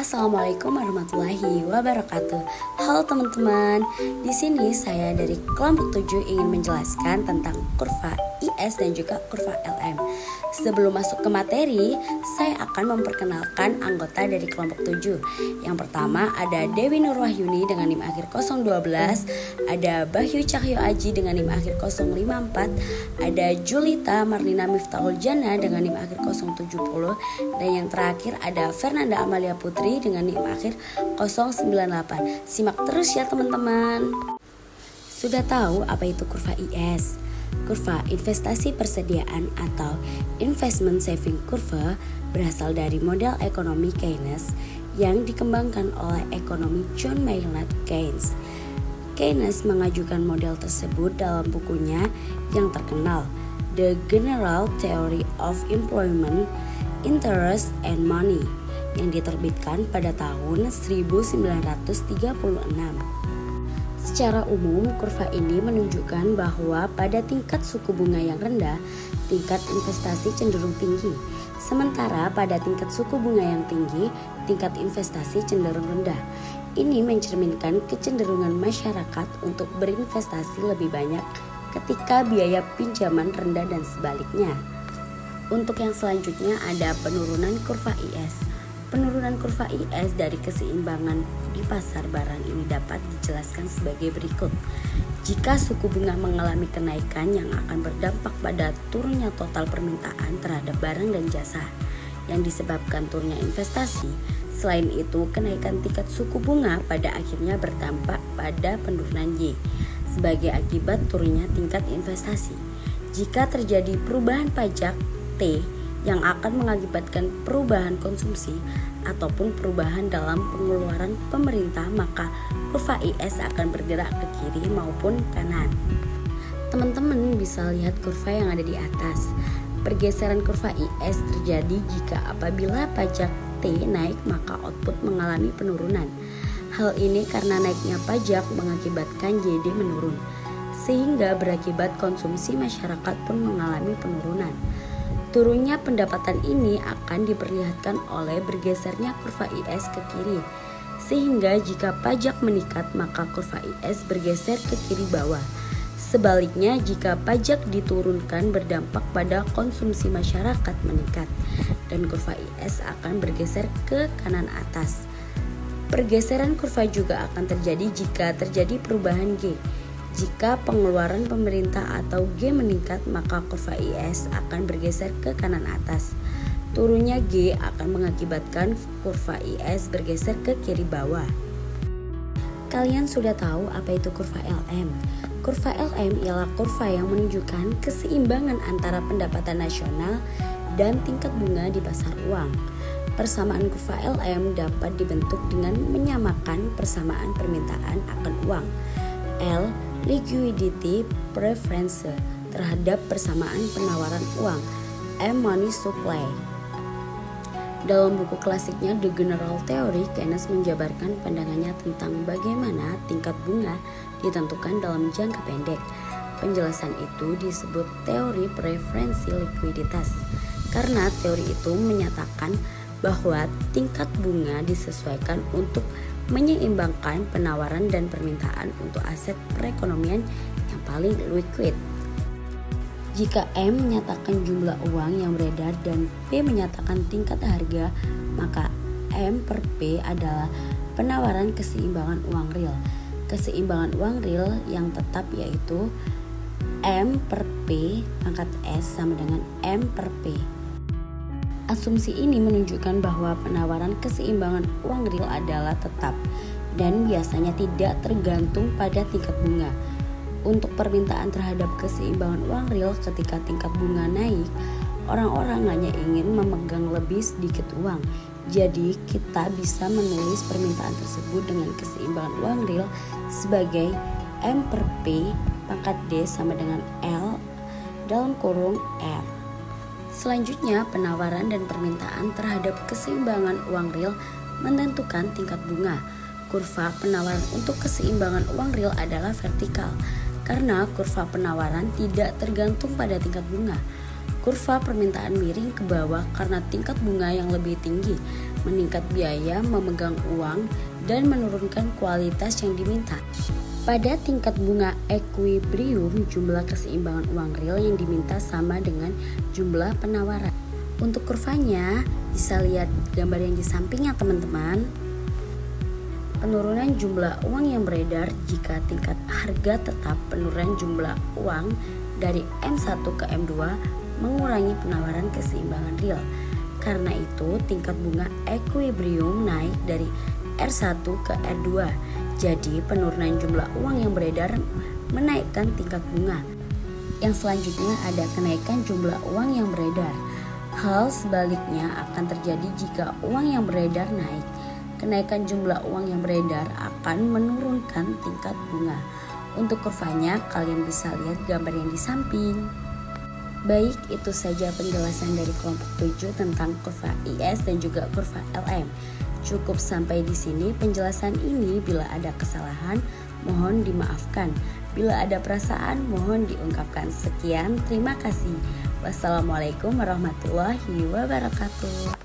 Assalamualaikum warahmatullahi wabarakatuh. Halo teman-teman, di sini saya dari kelompok 7 ingin menjelaskan tentang kurva IS dan juga kurva LM. Sebelum masuk ke materi, saya akan memperkenalkan anggota dari kelompok 7. Yang pertama ada Dewi Nurwahyuni dengan NIM akhir 012, ada Bahyu Cahyo Aji dengan NIM akhir 054, ada Julita Marlina Miftahul Jana dengan NIM akhir 070, dan yang terakhir ada Fernanda Amalia Putri dengan NIM akhir 098. Simak terus ya teman-teman. Sudah tahu apa itu kurva IS? Kurva investasi persediaan atau investment saving curve berasal dari model ekonomi Keynes yang dikembangkan oleh ekonomi John Maynard Keynes. Keynes mengajukan model tersebut dalam bukunya yang terkenal, The General Theory of Employment, Interest and Money, yang diterbitkan pada tahun 1936. Secara umum, kurva ini menunjukkan bahwa pada tingkat suku bunga yang rendah, tingkat investasi cenderung tinggi. Sementara pada tingkat suku bunga yang tinggi, tingkat investasi cenderung rendah. Ini mencerminkan kecenderungan masyarakat untuk berinvestasi lebih banyak ketika biaya pinjaman rendah dan sebaliknya. Untuk yang selanjutnya ada penurunan kurva IS. Penurunan kurva IS dari keseimbangan di pasar barang ini dapat dijelaskan sebagai berikut. Jika suku bunga mengalami kenaikan yang akan berdampak pada turunnya total permintaan terhadap barang dan jasa yang disebabkan turunnya investasi, selain itu kenaikan tingkat suku bunga pada akhirnya berdampak pada penurunan Y sebagai akibat turunnya tingkat investasi. Jika terjadi perubahan pajak T yang akan mengakibatkan perubahan konsumsi ataupun perubahan dalam pengeluaran pemerintah, maka kurva IS akan bergerak ke kiri maupun kanan. Teman-teman bisa lihat kurva yang ada di atas. Pergeseran kurva IS terjadi jika apabila pajak T naik maka output mengalami penurunan. Hal ini karena naiknya pajak mengakibatkan JD menurun, sehingga berakibat konsumsi masyarakat pun mengalami penurunan. Turunnya pendapatan ini akan diperlihatkan oleh bergesernya kurva IS ke kiri, sehingga jika pajak meningkat maka kurva IS bergeser ke kiri bawah. Sebaliknya, jika pajak diturunkan berdampak pada konsumsi masyarakat meningkat, dan kurva IS akan bergeser ke kanan atas. Pergeseran kurva juga akan terjadi jika terjadi perubahan G. Jika pengeluaran pemerintah atau G meningkat, maka kurva IS akan bergeser ke kanan atas. Turunnya G akan mengakibatkan kurva IS bergeser ke kiri bawah. Kalian sudah tahu apa itu kurva LM? Kurva LM ialah kurva yang menunjukkan keseimbangan antara pendapatan nasional dan tingkat bunga di pasar uang. Persamaan kurva LM dapat dibentuk dengan menyamakan persamaan permintaan akan uang, L liquidity preference, terhadap persamaan penawaran uang, M money supply. Dalam buku klasiknya The General Theory, Keynes menjabarkan pandangannya tentang bagaimana tingkat bunga ditentukan dalam jangka pendek. Penjelasan itu disebut teori preferensi likuiditas, karena teori itu menyatakan bahwa tingkat bunga disesuaikan untuk menyeimbangkan penawaran dan permintaan untuk aset perekonomian yang paling liquid. Jika M menyatakan jumlah uang yang beredar dan P menyatakan tingkat harga, maka M per P adalah penawaran keseimbangan uang real. Keseimbangan uang real yang tetap yaitu M per P pangkat S sama dengan M per P. Asumsi ini menunjukkan bahwa penawaran keseimbangan uang real adalah tetap dan biasanya tidak tergantung pada tingkat bunga. Untuk permintaan terhadap keseimbangan uang real ketika tingkat bunga naik, orang-orang hanya ingin memegang lebih sedikit uang. Jadi kita bisa menulis permintaan tersebut dengan keseimbangan uang real sebagai M per P pangkat D sama dengan L dalam kurung R. Selanjutnya, penawaran dan permintaan terhadap keseimbangan uang real menentukan tingkat bunga. Kurva penawaran untuk keseimbangan uang real adalah vertikal, karena kurva penawaran tidak tergantung pada tingkat bunga. Kurva permintaan miring ke bawah karena tingkat bunga yang lebih tinggi, meningkat biaya memegang uang, dan menurunkan kualitas yang diminta. Pada tingkat bunga equilibrium, jumlah keseimbangan uang real yang diminta sama dengan jumlah penawaran. Untuk kurvanya, bisa lihat gambar yang di sampingnya teman-teman. Penurunan jumlah uang yang beredar jika tingkat harga tetap, penurunan jumlah uang dari M1 ke M2 mengurangi penawaran keseimbangan real. Karena itu, tingkat bunga equilibrium naik dari R1 ke R2. Jadi, penurunan jumlah uang yang beredar menaikkan tingkat bunga. Yang selanjutnya ada kenaikan jumlah uang yang beredar. Hal sebaliknya akan terjadi jika uang yang beredar naik. Kenaikan jumlah uang yang beredar akan menurunkan tingkat bunga. Untuk kurvanya, kalian bisa lihat gambar yang di samping. Baik, itu saja penjelasan dari kelompok 7 tentang kurva IS dan juga kurva LM. Cukup sampai di sini penjelasan ini. Bila ada kesalahan, mohon dimaafkan. Bila ada perasaan, mohon diungkapkan. Sekian, terima kasih. Wassalamualaikum warahmatullahi wabarakatuh.